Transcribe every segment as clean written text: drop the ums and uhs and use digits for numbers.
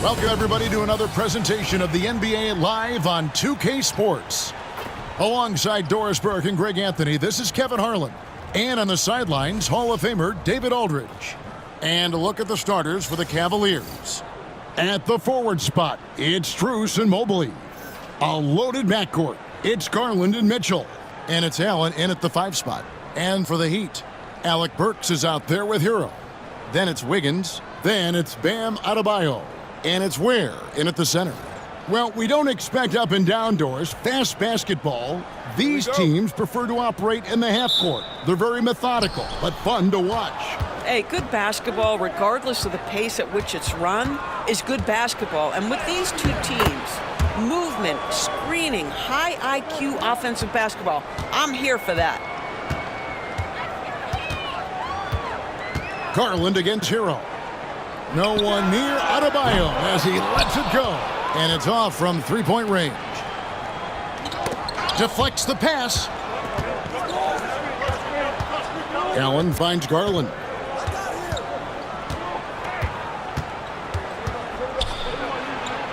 Welcome, everybody, to another presentation of the NBA live on 2K Sports. Alongside Doris Burke and Greg Anthony, this is Kevin Harlan. And on the sidelines, Hall of Famer David Aldridge. And a look at the starters for the Cavaliers. At the forward spot, it's Strus and Mobley. A loaded backcourt, it's Garland and Mitchell. And it's Allen in at the 5 spot. And for the Heat, Alec Burks is out there with Hero. Then it's Wiggins. Then it's Bam Adebayo. And it's Ware in at the center. Well, we don't expect up and down doors, fast basketball. These teams prefer to operate in the half court. They're very methodical, but fun to watch. Hey, good basketball, regardless of the pace at which it's run, is good basketball. And with these two teams, movement, screening, high IQ offensive basketball, I'm here for that. Garland against Hero. No one near Adebayo as he lets it go. And it's off from three-point range. Deflects the pass. Allen finds Garland.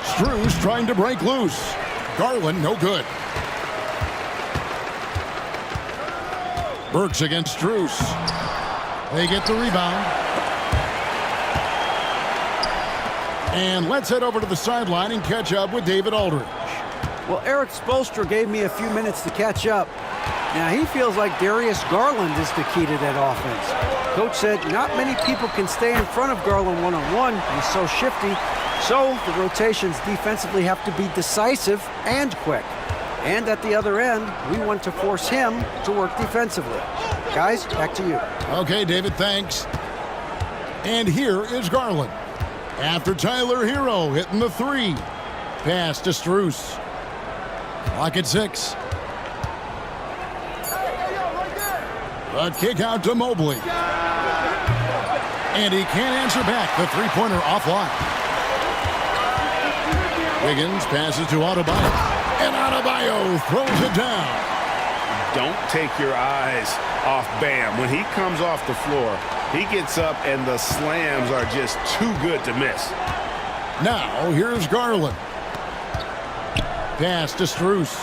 Strus trying to break loose. Garland, no good. Burks against Strus. They get the rebound. And let's head over to the sideline and catch up with David Aldridge. Well, Eric Spoelstra gave me a few minutes to catch up. Now, he feels like Darius Garland is the key to that offense. Coach said not many people can stay in front of Garland one-on-one. He's so shifty. So the rotations defensively have to be decisive and quick. And at the other end, we want to force him to work defensively. Guys, back to you. Okay, David, thanks. And here is Garland. After Tyler Hero hitting the 3. Pass to Strus. Clock at 6. A kick out to Mobley. And he can't answer back. The three-pointer offline. Wiggins passes to Adebayo. And Adebayo throws it down. Don't take your eyes off Bam. When he comes off the floor, he gets up and the slams are just too good to miss. Now, here's Garland. Pass to Strus.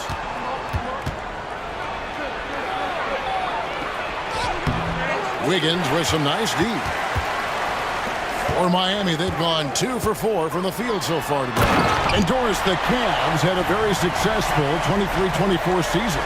Wiggins with some nice D. For Miami, they've gone 2 for 4 from the field so far today. And Doris, the Cavs had a very successful 23-24 season.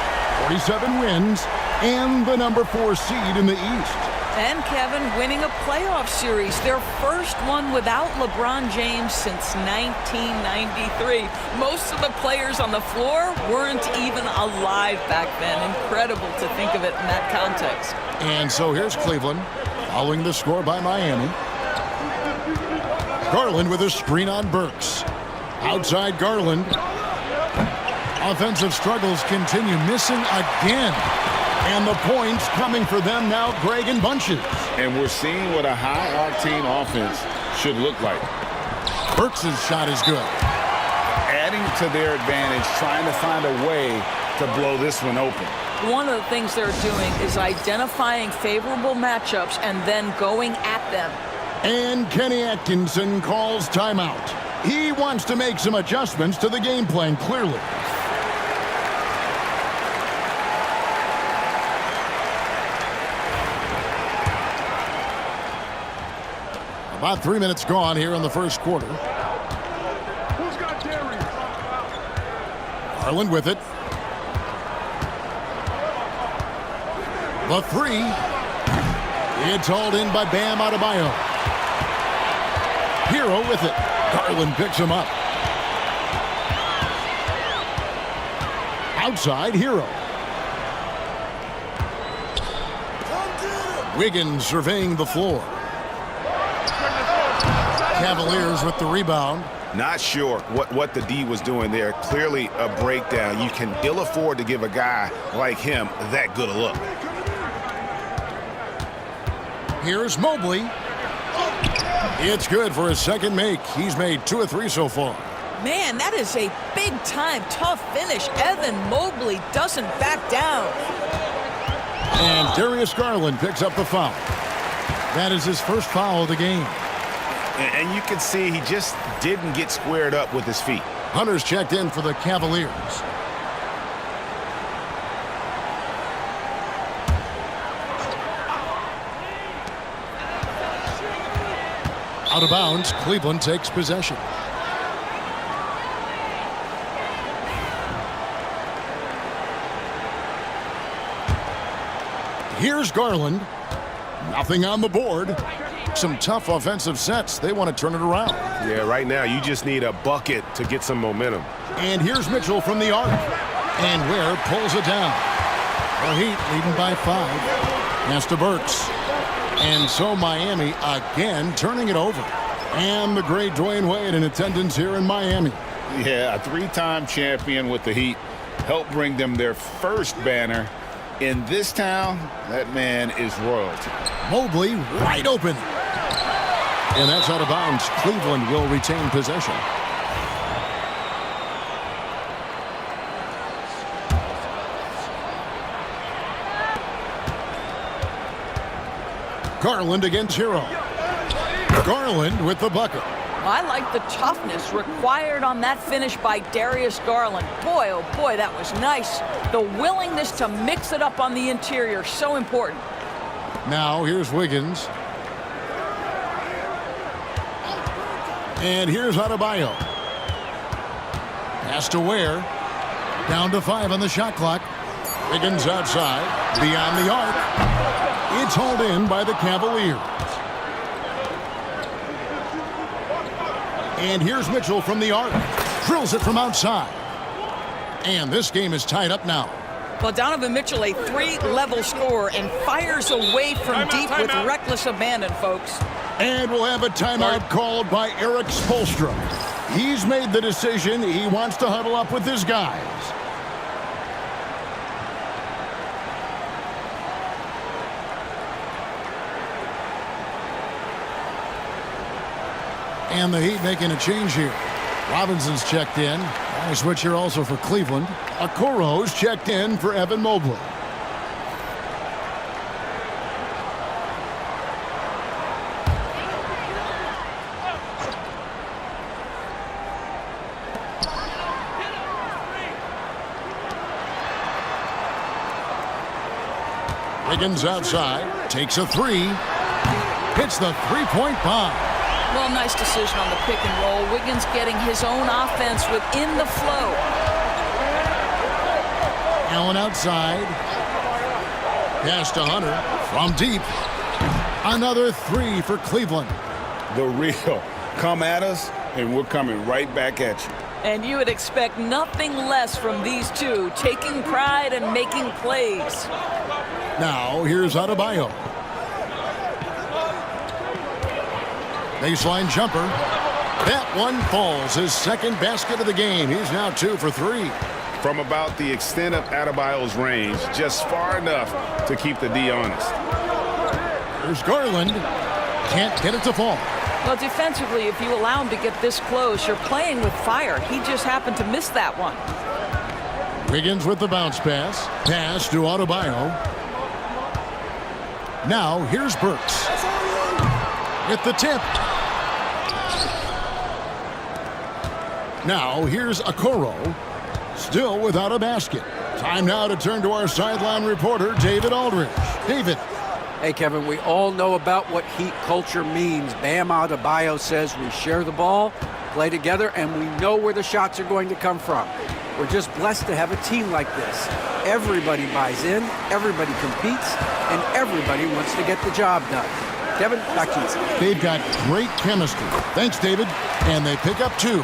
47 wins and the number 4 seed in the East. And Kevin winning a playoff series, their first one without LeBron James since 1993. Most of the players on the floor weren't even alive back then. Incredible to think of it in that context. And so here's Cleveland, following the score by Miami. Garland with a screen on Burks. Outside Garland. Offensive struggles continue, missing again. And the points coming for them now, Greg, in bunches. And we're seeing what a high-octane offense should look like. Burks' shot is good. Adding to their advantage, trying to find a way to blow this one open. One of the things they're doing is identifying favorable matchups and then going at them. And Kenny Atkinson calls timeout. He wants to make some adjustments to the game plan, clearly. About 3 minutes gone here in the first quarter. Who's got Darius? Garland with it. The 3. It's hauled in by Bam Adebayo. Hero with it. Garland picks him up. Outside, Hero. Wiggins surveying the floor. Cavaliers with the rebound. Not sure what the D was doing there. Clearly a breakdown. You can ill afford to give a guy like him that good a look. Here's Mobley. It's good for his second make. He's made 2 of 3 so far. Man, that is a big-time, tough finish. Evan Mobley doesn't back down. And Darius Garland picks up the foul. That is his first foul of the game. And you can see he just didn't get squared up with his feet. Hunter's checked in for the Cavaliers. Out of bounds, Cleveland takes possession. Here's Garland. Nothing on the board. Some tough offensive sets. They want to turn it around. Yeah, right now you just need a bucket to get some momentum. And here's Mitchell from the arc. And Ware pulls it down. The Heat leading by 5. Pass to Burks. And so Miami again turning it over. And the great Dwayne Wade in attendance here in Miami. Yeah, a 3-time champion with the Heat helped bring them their first banner. In this town, that man is royalty. Mobley wide open. And that's out of bounds. Cleveland will retain possession. Garland against Hero. Garland with the bucket. I like the toughness required on that finish by Darius Garland. Boy, oh boy, that was nice. The willingness to mix it up on the interior, so important. Now here's Wiggins. And here's Adebayo. Pass to Ware. Down to 5 on the shot clock. Wiggins outside. Beyond the arc. It's hauled in by the Cavaliers. And here's Mitchell from the arc. Drills it from outside. And this game is tied up now. Well, Donovan Mitchell, a 3-level scorer, and fires away from deep with reckless abandon, folks. And we'll have a timeout called by Eric Spoelstra. He's made the decision. He wants to huddle up with his guys. And the Heat making a change here. Robinson's checked in. A switch here also for Cleveland. Okoro's checked in for Evan Mobley. Wiggins outside. Takes a 3. Hits the three-point bomb. Well, nice decision on the pick and roll. Wiggins getting his own offense within the flow. Allen outside. Pass to Hunter from deep. Another 3 for Cleveland. The real. Come at us, and we're coming right back at you. And you would expect nothing less from these two, taking pride and making plays. Now, here's Adebayo. Baseline jumper. That one falls. His second basket of the game. He's now 2 for 3. From about the extent of Adebayo's range, just far enough to keep the D honest. There's Garland. Can't get it to fall. Well, defensively, if you allow him to get this close, you're playing with fire. He just happened to miss that one. Wiggins with the bounce pass. Pass to Adebayo. Now, here's Burks. With the tip. Now, here's Okoro. Still without a basket. Time now to turn to our sideline reporter, David Aldridge. David. Hey, Kevin, we all know about what Heat culture means. Bam Adebayo says we share the ball, play together, and we know where the shots are going to come from. We're just blessed to have a team like this. Everybody buys in, everybody competes, and everybody wants to get the job done. Kevin, back to you. They've got great chemistry. Thanks, David. And they pick up 2.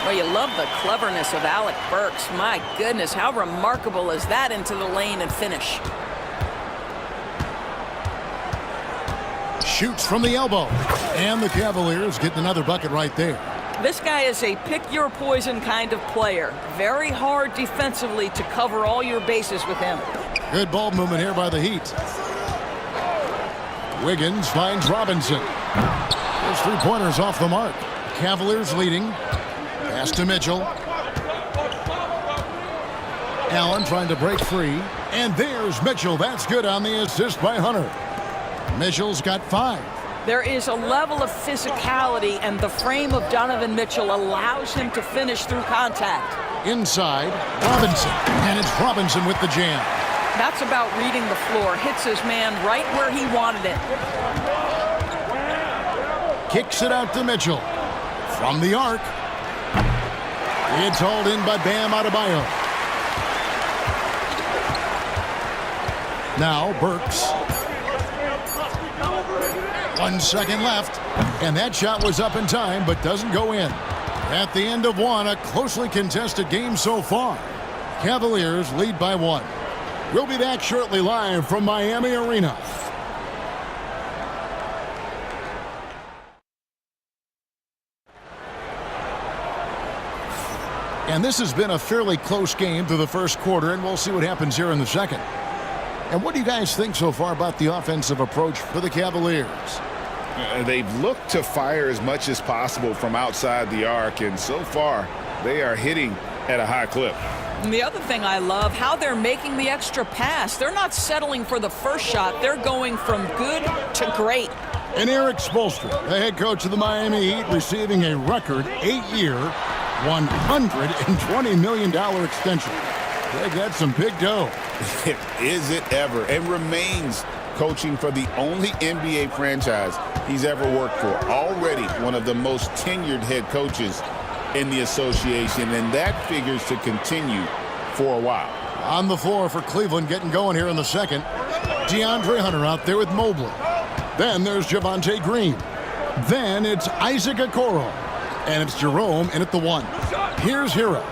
Well, you love the cleverness of Alec Burks. My goodness, how remarkable is that into the lane and finish? Shoots from the elbow. And the Cavaliers get another bucket right there. This guy is a pick-your-poison kind of player. Very hard defensively to cover all your bases with him. Good ball movement here by the Heat. Wiggins finds Robinson. Those 3-pointers off the mark. Cavaliers leading. Pass to Mitchell. Allen trying to break free. And there's Mitchell. That's good on the assist by Hunter. Mitchell's got 5. There is a level of physicality, and the frame of Donovan Mitchell allows him to finish through contact. Inside, Robinson. And it's Robinson with the jam. That's about reading the floor. Hits his man right where he wanted it. Kicks it out to Mitchell. From the arc. It's hauled in by Bam Adebayo. Now Burks. 1 second left. And that shot was up in time, but doesn't go in. At the end of one, a closely contested game so far. Cavaliers lead by 1. We'll be back shortly live from Miami Arena. And this has been a fairly close game through the first quarter, and we'll see what happens here in the second. And what do you guys think so far about the offensive approach for the Cavaliers? They've looked to fire as much as possible from outside the arc, and so far they are hitting at a high clip. And the other thing I love, how they're making the extra pass. They're not settling for the first shot. They're going from good to great. And Eric Spoelstra, the head coach of the Miami Heat, receiving a record 8-year, $120 million extension. Greg, that's some big dough. Is it ever? And remains coaching for the only NBA franchise he's ever worked for. Already one of the most tenured head coaches in the association, and that figures to continue for a while. On the floor for Cleveland, getting going here in the second. DeAndre Hunter out there with Mobley. Then there's Javonte Green. Then it's Isaac Okoro. And it's Jerome in at the 1. Here's Hero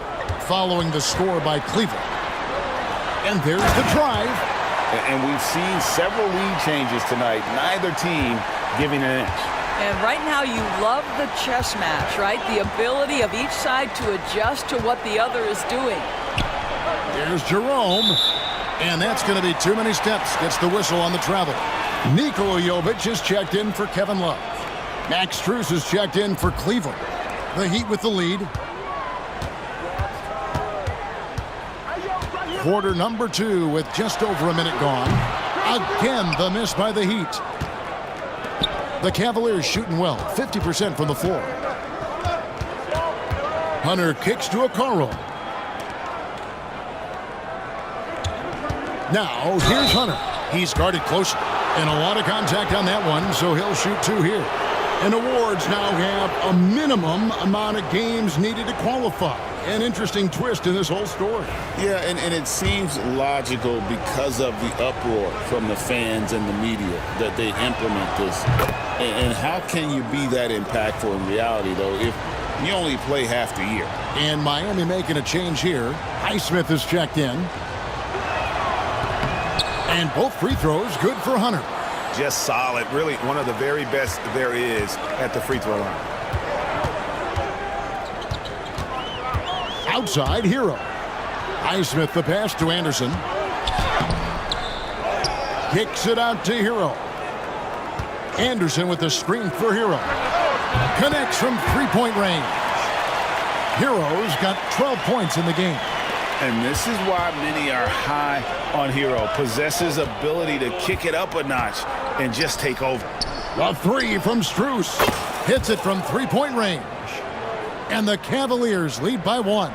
following the score by Cleveland. And there's the drive. And we've seen several lead changes tonight. Neither team giving an inch. And right now you love the chess match, right? The ability of each side to adjust to what the other is doing. There's Jerome. And that's going to be too many steps. Gets the whistle on the travel. Nikola Jovic is checked in for Kevin Love. Max Strus is checked in for Cleveland. The Heat with the lead. Quarter number 2 with just over a minute gone. Again, the miss by the Heat. The Cavaliers shooting well, 50% from the floor. Hunter kicks to Okoro. Now, here's Hunter. He's guarded closely. And a lot of contact on that one, so he'll shoot 2 here. And awards now have a minimum amount of games needed to qualify. An interesting twist in this whole story. Yeah, and it seems logical because of the uproar from the fans and the media that they implement this. And how can you be that impactful in reality, though, if you only play half the year? And Miami making a change here. Highsmith is checked in. And both free throws good for Hunter. Just solid. Really one of the very best there is at the free throw line. Outside, Hero. Highsmith the pass to Anderson. Kicks it out to Hero. Anderson with the screen for Hero. Connects from three-point range. Hero's got 12 points in the game. And this is why many are high on Hero. Possesses ability to kick it up a notch and just take over. A 3 from Strus. Hits it from three-point range. And the Cavaliers lead by 1.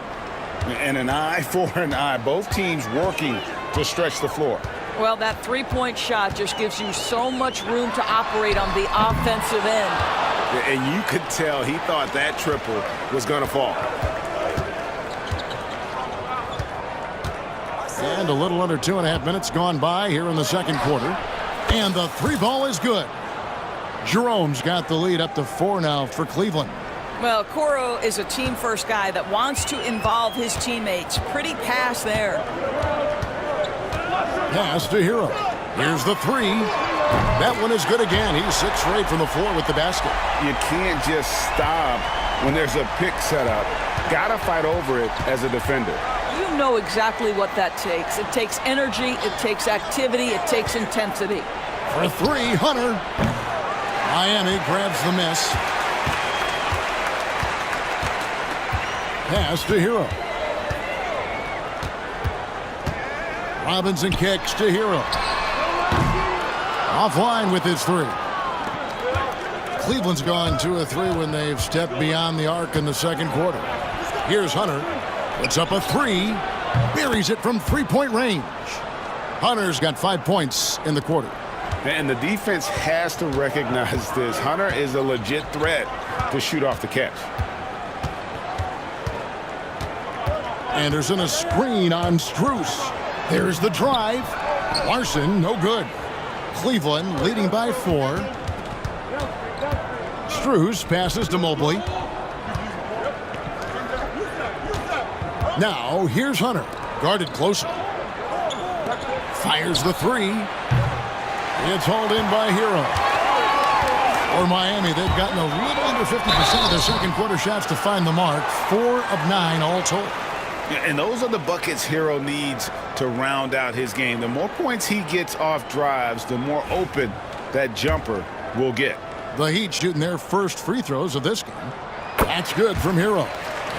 And an eye for an eye. Both teams working to stretch the floor. Well, that three-point shot just gives you so much room to operate on the offensive end. And you could tell he thought that triple was going to fall. And a little under 2.5 minutes gone by here in the second quarter. And the 3 ball is good. Jerome's got the lead up to 4 now for Cleveland. Well, Okoro is a team-first guy that wants to involve his teammates. Pretty pass there. Pass to Hero. Here's the 3. That one is good again. He's 6 for 8 from the floor with the basket. You can't just stop when there's a pick set up. Gotta fight over it as a defender. You know exactly what that takes. It takes energy, it takes activity, it takes intensity. For 3, Hunter. Miami grabs the miss. Pass to Hero. Robinson kicks to Hero. Offline with his 3. Cleveland's gone 2 of 3 when they've stepped beyond the arc in the second quarter. Here's Hunter. Puts up a 3. Buries it from 3-point range. Hunter's got 5 points in the quarter. And the defense has to recognize this. Hunter is a legit threat to shoot off the catch. Anderson a screen on Strus. There's the drive. Larson, no good. Cleveland leading by 4. Strus passes to Mobley. Now, here's Hunter. Guarded closer. Fires the 3. It's hauled in by Hero. For Miami, they've gotten a little under 50% of their second quarter shots to find the mark. 4 of 9 all told. And those are the buckets Hero needs to round out his game. The more points he gets off drives, the more open that jumper will get. The Heat shooting their first free throws of this game. That's good from Hero.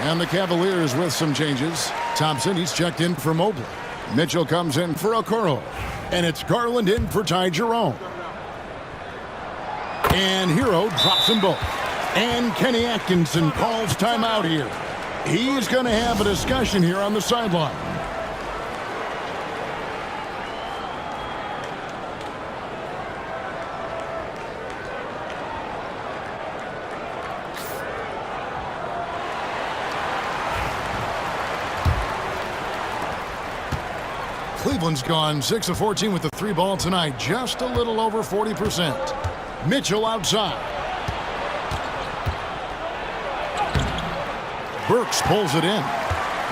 And the Cavaliers with some changes. Thompson, he's checked in for Mobley. Mitchell comes in for Okoro. And it's Garland in for Ty Jerome. And Hero drops them both. And Kenny Atkinson calls timeout here. He's going to have a discussion here on the sideline. Cleveland's gone 6 of 14 with the 3 ball tonight, just a little over 40%. Mitchell outside. Burks pulls it in.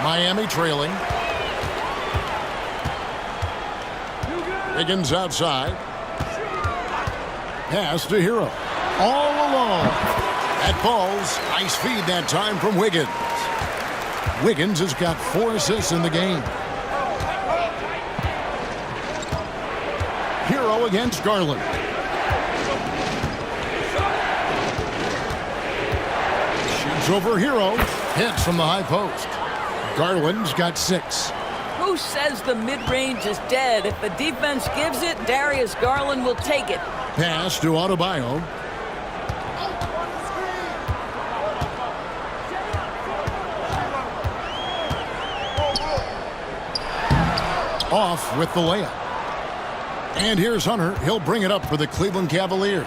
Miami trailing. Higgins outside. Pass to Hero. All alone. That falls. Nice feed that time from Wiggins. Wiggins has got 4 assists in the game. Hero against Garland. Shoots over Hero. Hits from the high post. Garland's got 6. Who says the mid-range is dead? If the defense gives it, Darius Garland will take it. Pass to Adebayo. Off with the layup. And here's Hunter. He'll bring it up for the Cleveland Cavaliers.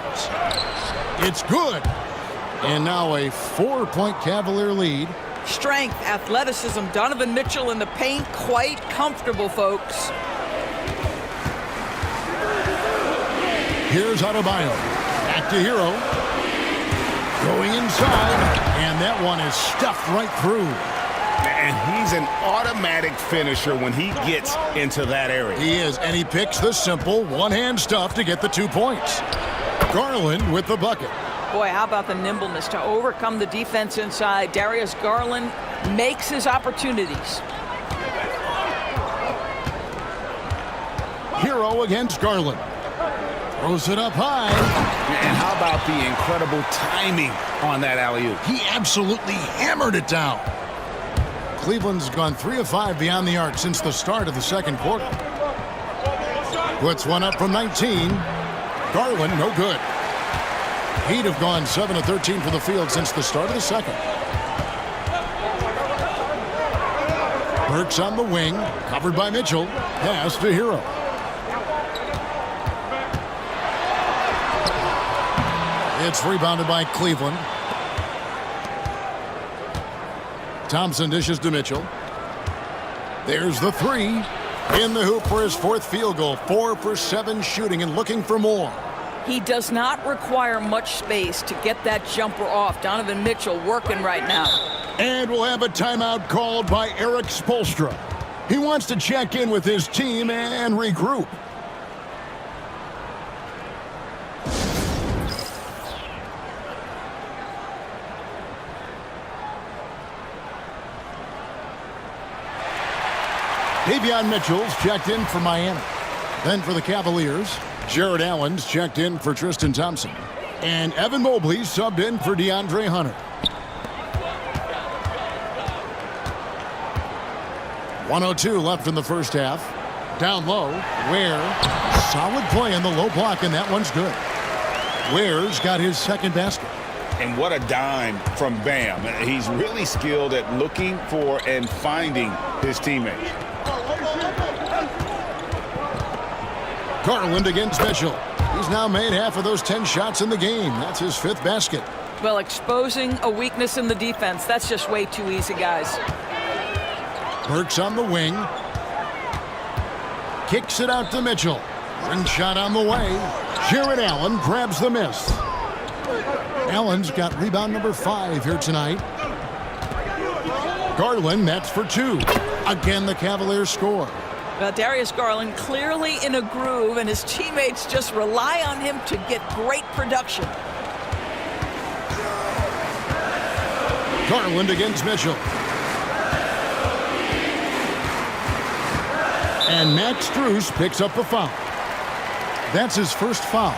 It's good. And now a 4-point Cavalier lead. Strength, athleticism, Donovan Mitchell in the paint, quite comfortable, folks. Here's Adebayo. Back to Hero. Going inside. And that one is stuffed right through. And he's an automatic finisher when he gets into that area. He is, and he picks the simple one-hand stuff to get the 2 points. Garland with the bucket. Boy, how about the nimbleness to overcome the defense inside? Darius Garland makes his opportunities. Hero against Garland. Throws it up high. And how about the incredible timing on that alley-oop? He absolutely hammered it down. Cleveland's gone 3 of 5 beyond the arc since the start of the second quarter. Puts one up from 19. Garland, no good. Heat have gone 7 of 13 from the field since the start of the second. Burks on the wing, covered by Mitchell. Pass to Hero. It's rebounded by Cleveland. Thompson dishes to Mitchell. There's the 3. In the hoop for his 4th field goal. 4 for 7 shooting and looking for more. He does not require much space to get that jumper off. Donovan Mitchell working right now. And we'll have a timeout called by Eric Spoelstra. He wants to check in with his team and regroup. Davion Mitchell's checked in for Miami. Then for the Cavaliers, Jared Allen's checked in for Tristan Thompson. And Evan Mobley subbed in for DeAndre Hunter. .102 left in the first half. Down low, Ware. Solid play in the low block, and that one's good. Ware's got his second basket. And what a dime from Bam. He's really skilled at looking for and finding his teammates. Garland against Mitchell. He's now made half of those 10 shots in the game. That's his 5th basket. Well, exposing a weakness in the defense, that's just way too easy, guys. Burks on the wing. Kicks it out to Mitchell. Rim shot on the way. Jared Allen grabs the miss. Allen's got rebound number 5 here tonight. Garland, that's for 2. Again, the Cavaliers score. Darius Garland clearly in a groove, and his teammates just rely on him to get great production. Garland against Mitchell. And Max Strus picks up the foul. That's his first foul.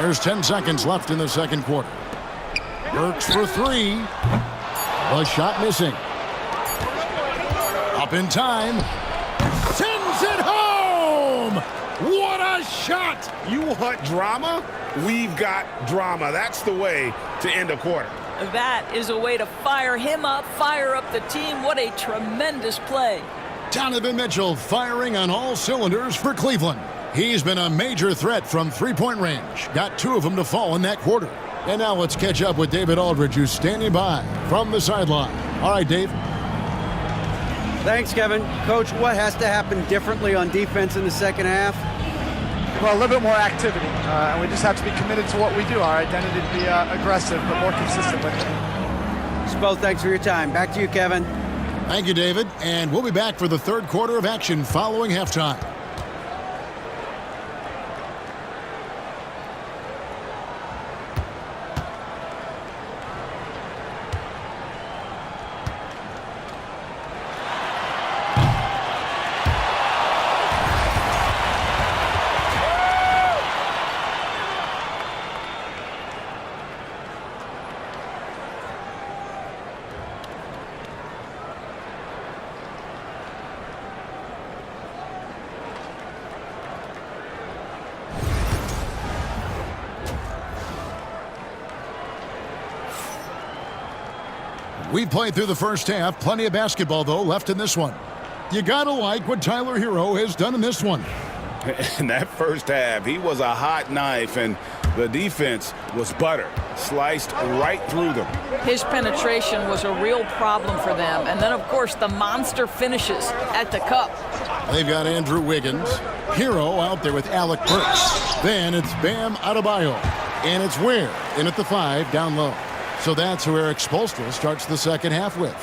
There's 10 seconds left in the second quarter. Burks for 3. The shot missing. Up in time. Sends it home! What a shot! You want drama? We've got drama. That's the way to end a quarter. That is a way to fire him up, fire up the team. What a tremendous play. Donovan Mitchell firing on all cylinders for Cleveland. He's been a major threat from three-point range. Got 2 of them to fall in that quarter. And now let's catch up with David Aldridge, who's standing by from the sideline. All right, Dave. Thanks, Kevin. Coach, what has to happen differently on defense in the second half? Well, a little bit more activity. And we just have to be committed to what we do. Our identity to be aggressive, but more consistent with it. Spell, thanks for your time. Back to you, Kevin. Thank you, David. And we'll be back for the third quarter of action following halftime. We played through the first half. Plenty of basketball, though, left in this one. You gotta like what Tyler Hero has done in this one. In that first half, he was a hot knife, and the defense was butter. Sliced right through them. His penetration was a real problem for them. And then, of course, the monster finishes at the cup. They've got Andrew Wiggins. Hero out there with Alec Burks. Then it's Bam Adebayo. And it's Ware in at the 5 down low. So that's who Eric Spoelstra starts the second half with.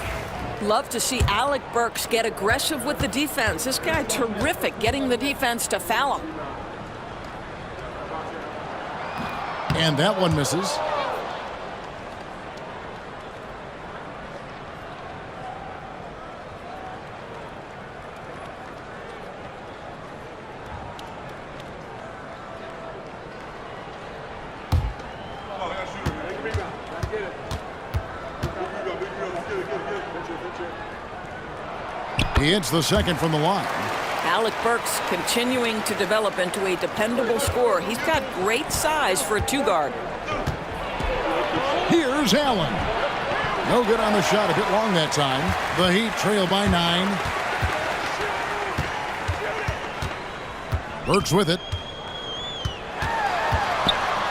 Love to see Alec Burks get aggressive with the defense. This guy terrific getting the defense to foul him. And that one misses. He hits the second from the line. Alec Burks continuing to develop into a dependable scorer. He's got great size for a 2-guard. Here's Allen. No good on the shot, a bit long that time. The Heat trail by 9. Burks with it.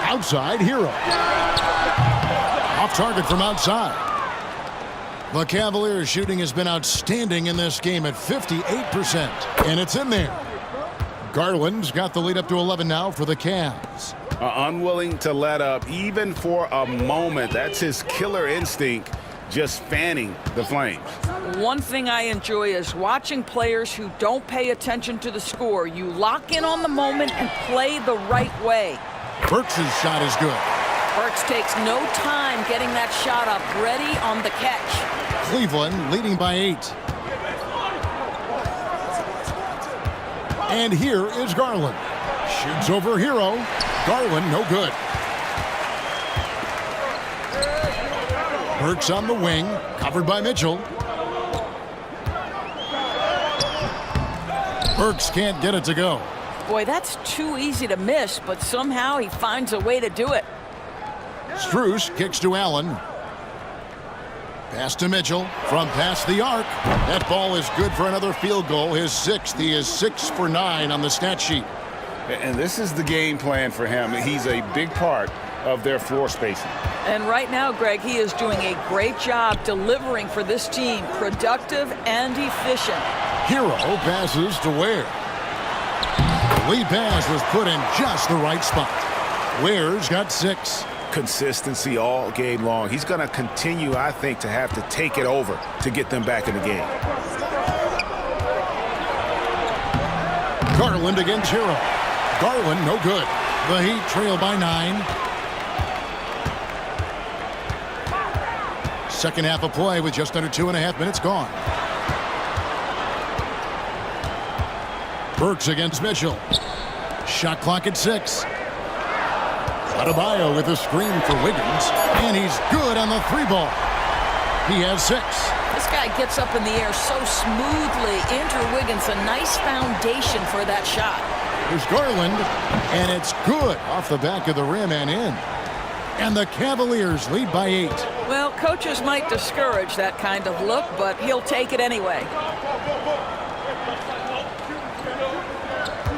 Outside, Hero. Off target from outside. The Cavaliers shooting has been outstanding in this game at 58%. And it's in there. Garland's got the lead up to 11 now for the Cavs. Unwilling to let up even for a moment. That's his killer instinct, just fanning the flames. One thing I enjoy is watching players who don't pay attention to the score. You lock in on the moment and play the right way. Burks' shot is good. Burks takes no time getting that shot up, ready on the catch. Cleveland leading by 8. And here is Garland. Shoots over Hero. Garland, no good. Burks on the wing, covered by Mitchell. Burks can't get it to go. Boy, that's too easy to miss, but somehow he finds a way to do it. Struce kicks to Allen. Pass to Mitchell from past the arc. That ball is good for another field goal. His 6th. He is 6 for 9 on the stat sheet. And this is the game plan for him. He's a big part of their floor spacing. And right now, Greg, he is doing a great job delivering for this team. Productive and efficient. Hero passes to Ware. The lead pass was put in just the right spot. Ware's got 6. Consistency all game long. He's going to continue, I think, to have to take it over to get them back in the game. Garland against Hero. Garland, no good. The Heat trail by 9. Second half of play with just under 2.5 minutes gone. Burks against Mitchell. Shot clock at 6. Adebayo with a screen for Wiggins, and he's good on the 3-ball. He has 6. This guy gets up in the air so smoothly. Andrew Wiggins, a nice foundation for that shot. Here's Garland, and it's good off the back of the rim and in. And the Cavaliers lead by 8. Well, coaches might discourage that kind of look, but he'll take it anyway.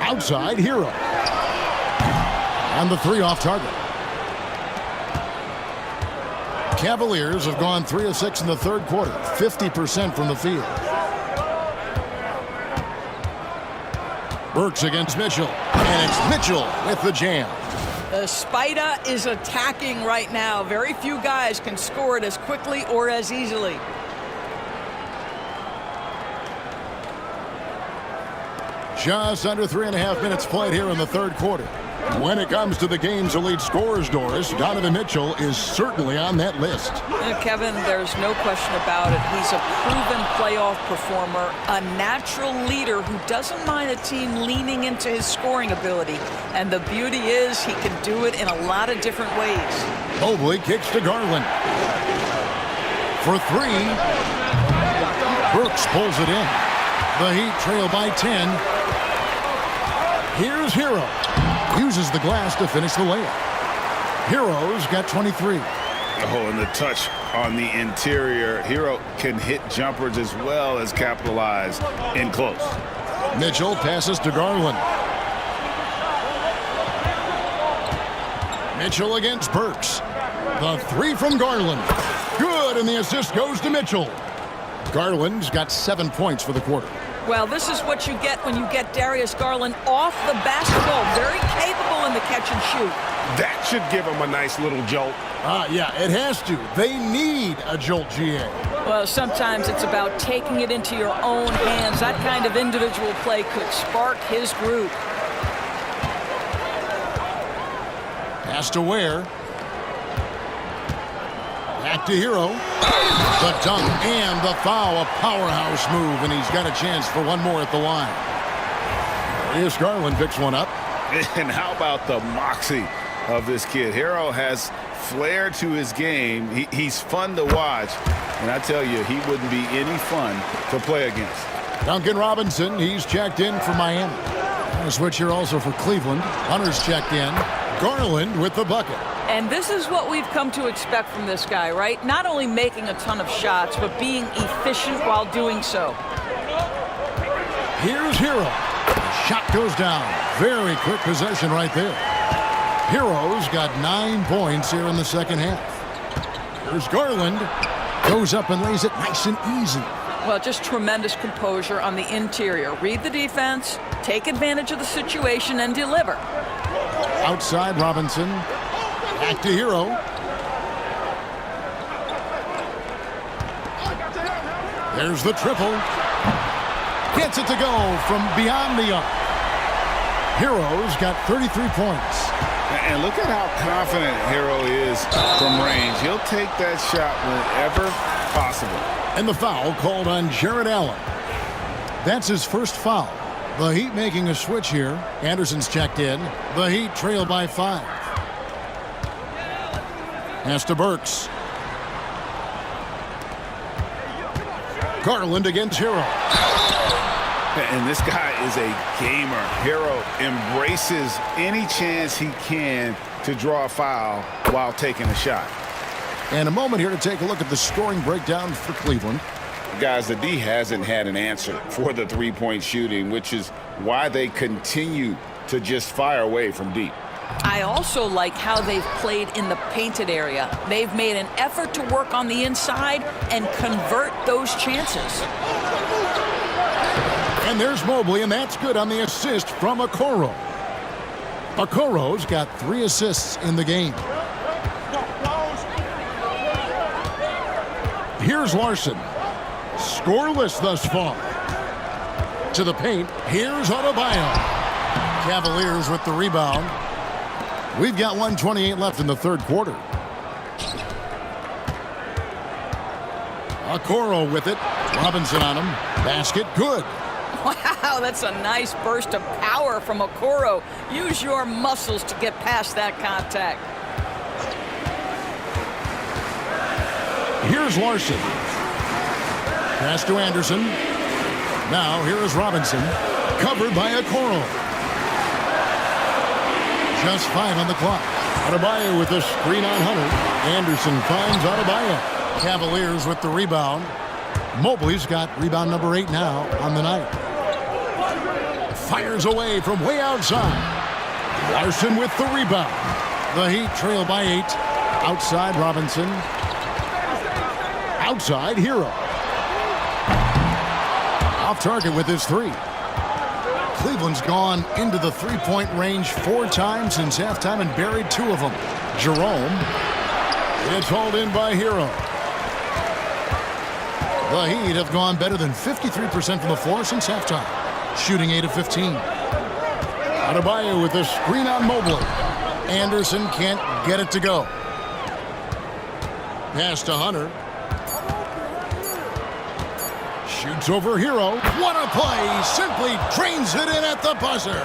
Outside, Hero. And the 3 off target. Cavaliers have gone 3 of 6 in the third quarter, 50% from the field. Burks against Mitchell, and it's Mitchell with the jam. The Spider is attacking right now. Very few guys can score it as quickly or as easily. Just under 3.5 minutes played here in the third quarter. When it comes to the game's elite scorers, Doris, Donovan Mitchell is certainly on that list. Kevin, there's no question about it. He's a proven playoff performer, a natural leader who doesn't mind a team leaning into his scoring ability. And the beauty is he can do it in a lot of different ways. Mobley kicks to Garland. For 3. Brooks pulls it in. The Heat trail by 10. Here's Hero. Uses the glass to finish the layup. Hero's got 23. Oh, and the touch on the interior. Hero can hit jumpers as well as capitalize in close. Mitchell passes to Garland. Mitchell against Burks. The 3 from Garland. Good, and the assist goes to Mitchell. Garland's got 7 points for the quarter. Well, this is what you get when you get Darius Garland off the basketball. Very capable in the catch and shoot. That should give him a nice little jolt. Yeah, it has to. They need a jolt, GA. Well, sometimes it's about taking it into your own hands. That kind of individual play could spark his group. Pass to Ware. Back to Hero. The dunk and the foul, a powerhouse move, and he's got a chance for one more at the line. Darius Garland picks one up. And how about the moxie of this kid? Hero has flair to his game. He's fun to watch, and I tell you, he wouldn't be any fun to play against. Duncan Robinson, he's checked in for Miami. A switch here also for Cleveland. Hunter's checked in. Garland with the bucket. And this is what we've come to expect from this guy, right? Not only making a ton of shots, but being efficient while doing so. Here's Hero. The shot goes down. Very quick possession right there. Hero's got 9 points here in the second half. Here's Garland. Goes up and lays it nice and easy. Well, just tremendous composure on the interior. Read the defense, take advantage of the situation, and deliver. Outside Robinson. Back to Hero. There's the triple. Gets it to go from beyond the arc. Hero's got 33 points. And look at how confident Hero is from range. He'll take that shot whenever possible. And the foul called on Jared Allen. That's his first foul. The Heat making a switch here. Anderson's checked in. The Heat trail by 5. Pass to Burks. Garland against Hero. And this guy is a gamer. Hero embraces any chance he can to draw a foul while taking a shot. And a moment here to take a look at the scoring breakdown for Cleveland. Guys, the D hasn't had an answer for the three-point shooting, which is why they continue to just fire away from deep. I also like how they've played in the painted area. They've made an effort to work on the inside and convert those chances. And there's Mobley, and that's good on the assist from Okoro. Okoro's got 3 assists in the game. Here's Larson. Scoreless thus far. To the paint. Here's Adebayo. Cavaliers with the rebound. We've got 1:28 left in the third quarter. Okoro with it. Robinson on him. Basket good. Wow, that's a nice burst of power from Okoro. Use your muscles to get past that contact. Here's Larson. Pass to Anderson. Now here is Robinson. Covered by Okoro. Just 5 on the clock. Adebayo with a screen on Hunter. Anderson finds Adebayo. Cavaliers with the rebound. Mobley's got rebound number 8 now on the night. Fires away from way outside. Larson with the rebound. The Heat trail by 8. Outside Robinson. Outside Hero. Off target with his 3. Cleveland's gone into the three-point range 4 times since halftime and buried 2 of them. Jerome. It's hauled in by Hero. The Heat have gone better than 53% from the floor since halftime, shooting 8 of 15. Adebayo with a screen on Mobley. Anderson can't get it to go. Pass to Hunter. Shoots over Hero. What a play! Simply drains it in at the buzzer.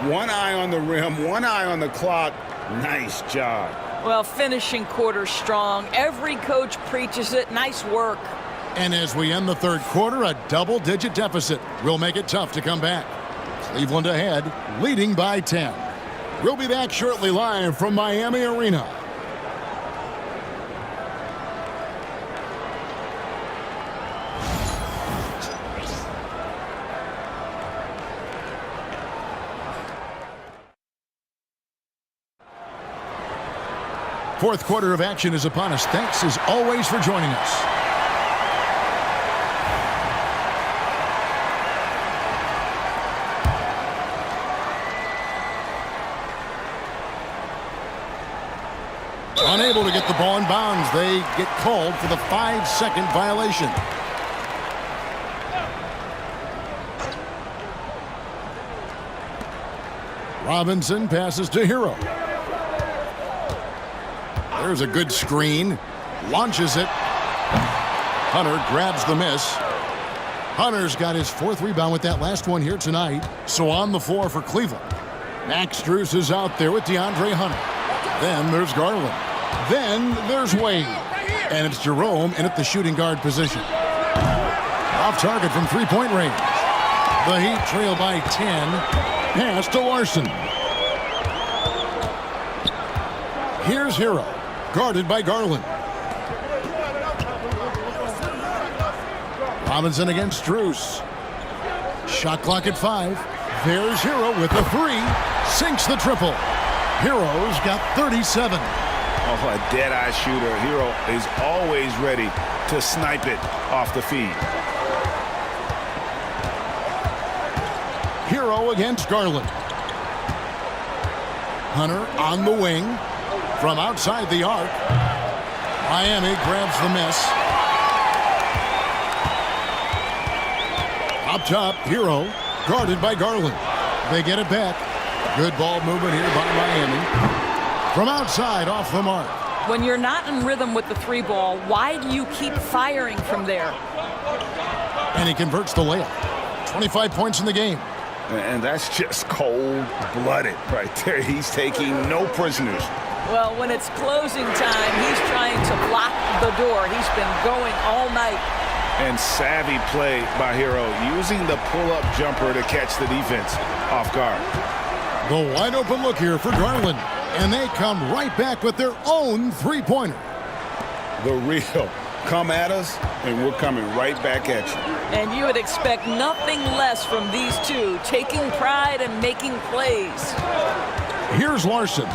One eye on the rim, one eye on the clock. Nice job. Well, finishing quarter strong. Every coach preaches it. Nice work. And as we end the third quarter, a double-digit deficit will make it tough to come back. Cleveland ahead, leading by 10. We'll be back shortly live from Miami Arena. Fourth quarter of action is upon us. Thanks as always for joining us. Unable to get the ball in bounds. They get called for the 5-second violation. Robinson passes to Hero. There's a good screen. Launches it. Hunter grabs the miss. Hunter's got his 4th rebound with that last one here tonight. So on the floor for Cleveland. Max Strus is out there with DeAndre Hunter. Then there's Garland. Then there's Wade. And it's Jerome in at the shooting guard position. Off target from three-point range. The Heat trail by 10. Pass to Larson. Here's Hero. Guarded by Garland. Robinson against Strus. Shot clock at 5. There's Hero with the 3. Sinks the triple. Hero's got 37. Oh, a dead-eye shooter. Hero is always ready to snipe it off the feed. Hero against Garland. Hunter on the wing. From outside the arc. Miami grabs the miss. Up top, Hero. Guarded by Garland. They get it back. Good ball movement here by Miami. From outside, off the mark. When you're not in rhythm with the 3-ball, why do you keep firing from there? And he converts the layup. 25 points in the game. And that's just cold-blooded right there. He's taking no prisoners. Well, when it's closing time, he's trying to block the door. He's been going all night. And savvy play by Hero, using the pull-up jumper to catch the defense off guard. The wide open look here for Garland. And they come right back with their own three-pointer. The real come at us, and we're coming right back at you. And you would expect nothing less from these two, taking pride and making plays. Here's Larson.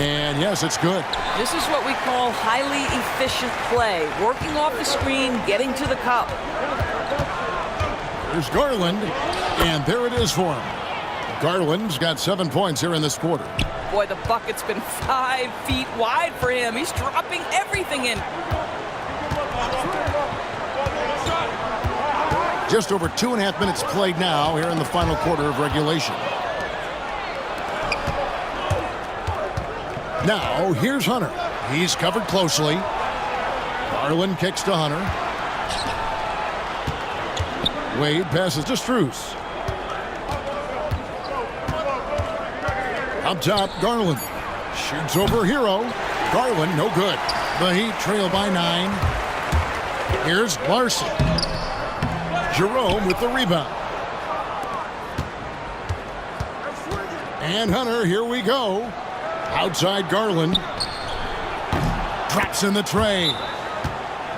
And yes, it's good. This is what we call highly efficient play. Working off the screen, getting to the cup. There's Garland, and there it is for him. Garland's got 7 points here in this quarter. Boy, the bucket's been 5 feet wide for him. He's dropping everything in. Just over 2.5 minutes played now here in the final quarter of regulation. Now, here's Hunter. He's covered closely. Garland kicks to Hunter. Wade passes to Strus. Up top, Garland. Shoots over Hero. Garland, no good. The Heat trail by 9. Here's Larson. Jerome with the rebound. And Hunter, here we go. Outside Garland. Drops in the tray.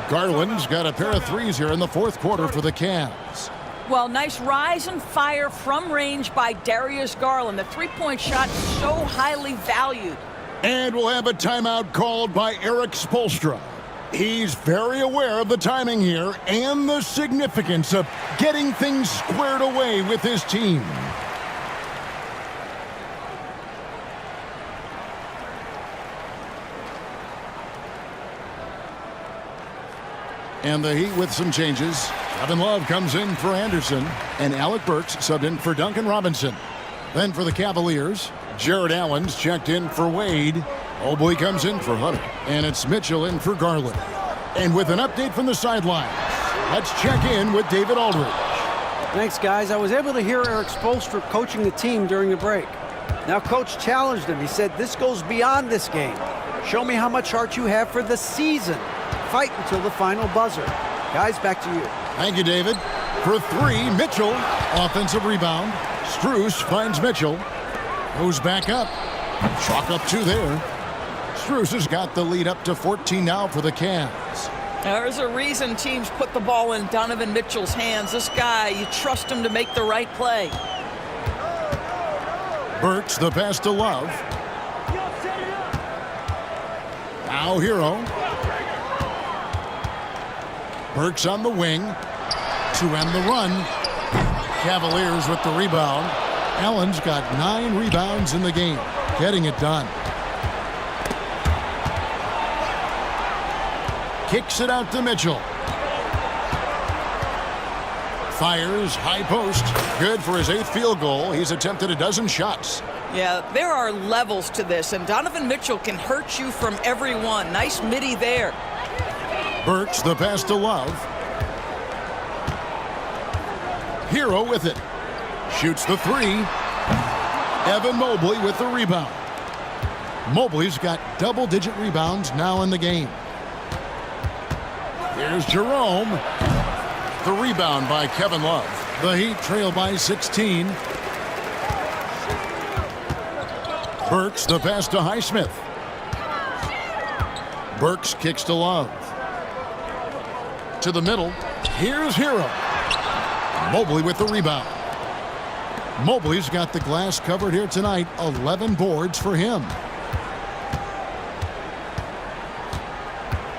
Garland's got a pair of threes here in the fourth quarter for the Cavs. Well, nice rise and fire from range by Darius Garland. The three-point shot so highly valued. And we'll have a timeout called by Eric Spoelstra. He's very aware of the timing here and the significance of getting things squared away with his team. And the Heat with some changes. Kevin Love comes in for Anderson, and Alec Burks subbed in for Duncan Robinson. Then for the Cavaliers, Jared Allen's checked in for Wade. Mobley comes in for Hunter, and it's Mitchell in for Garland. And with an update from the sidelines, let's check in with David Aldridge. Thanks, guys. I was able to hear Eric Spoelstra coaching the team during the break. Now, Coach challenged him. He said, this goes beyond this game. Show me how much heart you have for the season. Fight until the final buzzer. Guys, back to you. Thank you, David. For 3, Mitchell. Offensive rebound. Strus finds Mitchell. Goes back up. Chalk up 2 there. Strus has got the lead up to 14 now for the Cavs. There's a reason teams put the ball in Donovan Mitchell's hands. This guy, you trust him to make the right play. Burks the pass to Love. Now Hero. Burks on the wing to end the run. Cavaliers with the rebound. Allen's got 9 rebounds in the game, getting it done. Kicks it out to Mitchell. Fires, high post. Good for his 8th field goal. He's attempted a dozen shots. Yeah, there are levels to this, and Donovan Mitchell can hurt you from every one. Nice midi there. Burks the pass to Love. Hero with it. Shoots the 3. Evan Mobley with the rebound. Mobley's got double-digit rebounds now in the game. Here's Jerome. The rebound by Kevin Love. The Heat trail by 16. Burks the pass to Highsmith. Burks kicks to Love. To the middle. Here's Hero. Mobley with the rebound. Mobley's got the glass covered here tonight. 11 boards for him.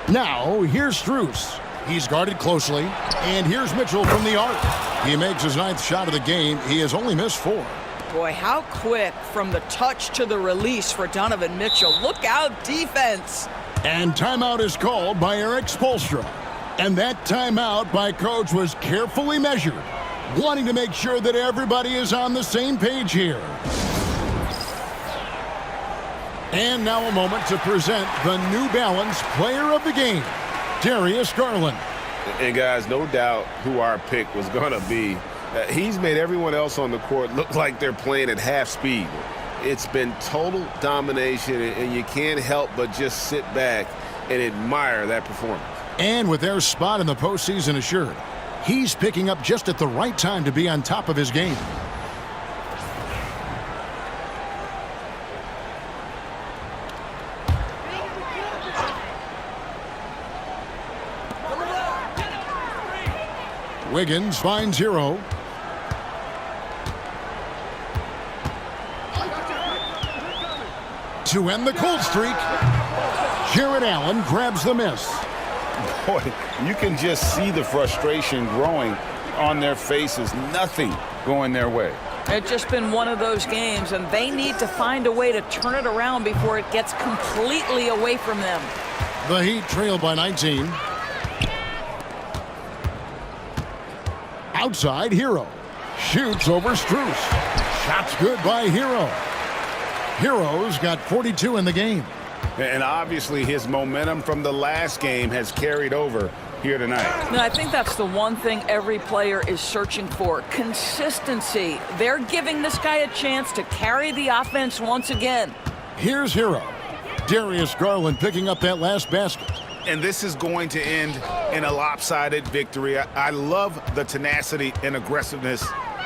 Now, here's Strus. He's guarded closely. And here's Mitchell from the arc. He makes his 9th shot of the game. He has only missed 4. Boy, how quick from the touch to the release for Donovan Mitchell. Look out, defense. And timeout is called by Eric Spoelstra. And that timeout by Coach was carefully measured, wanting to make sure that everybody is on the same page here. And now a moment to present the New Balance Player of the Game, Darius Garland. And guys, no doubt who our pick was going to be. He's made everyone else on the court look like they're playing at half speed. It's been total domination, and you can't help but just sit back and admire that performance. And with their spot in the postseason assured, he's picking up just at the right time to be on top of his game. Wiggins finds Hero. To end the cold streak, Jared Allen grabs the miss. Boy, you can just see the frustration growing on their faces. Nothing going their way. It's just been one of those games, and they need to find a way to turn it around before it gets completely away from them. The Heat trail by 19. Outside, Hero. Shoots over Strus. Shots good by Hero. Hero's got 42 in the game. And obviously his momentum from the last game has carried over here tonight. And I think that's the one thing every player is searching for, consistency. They're giving this guy a chance to carry the offense once again. Here's Hero. Darius Garland picking up that last basket. And this is going to end in a lopsided victory. I love the tenacity and aggressiveness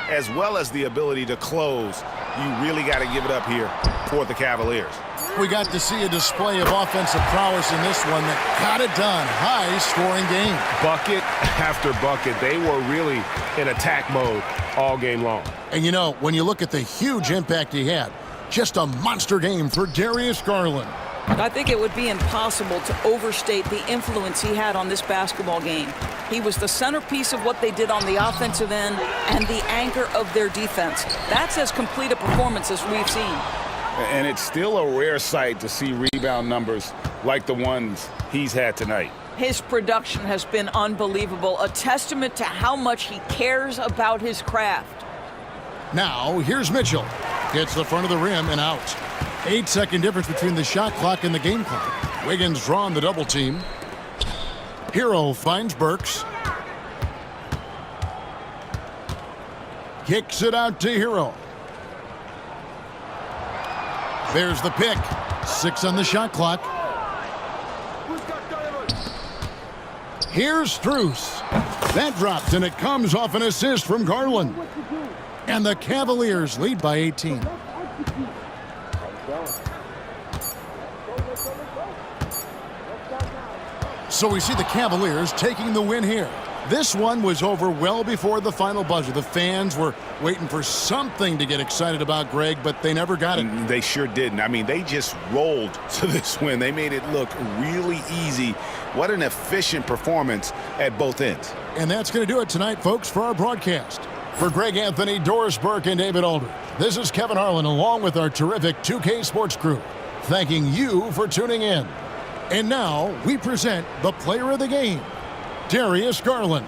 as well as the ability to close. You really got to give it up here for the Cavaliers. We got to see a display of offensive prowess in this one that got it done. High-scoring game. Bucket after bucket. They were really in attack mode all game long. And you know, when you look at the huge impact he had, just a monster game for Darius Garland. I think it would be impossible to overstate the influence he had on this basketball game. He was the centerpiece of what they did on the offensive end and the anchor of their defense. That's as complete a performance as we've seen. And it's still a rare sight to see rebound numbers like the ones he's had tonight. His production has been unbelievable, a testament to how much he cares about his craft. Now, here's Mitchell. Hits the front of the rim and out. 8-second difference between the shot clock and the game clock. Wiggins drawn the double team. Hero finds Burks. Kicks it out to Hero. There's the pick. 6 on the shot clock. Here's Strus. That dropped, and it comes off an assist from Garland. And the Cavaliers lead by 18. So we see the Cavaliers taking the win here. This one was over well before the final buzzer. The fans were waiting for something to get excited about, Greg, but they never got it. They sure didn't. I mean, they just rolled to this win. They made it look really easy. What an efficient performance at both ends. And that's going to do it tonight, folks, for our broadcast. For Greg Anthony, Doris Burke, and David Aldridge, this is Kevin Harlan along with our terrific 2K Sports crew, thanking you for tuning in. And now we present the player of the game, Darius Garland.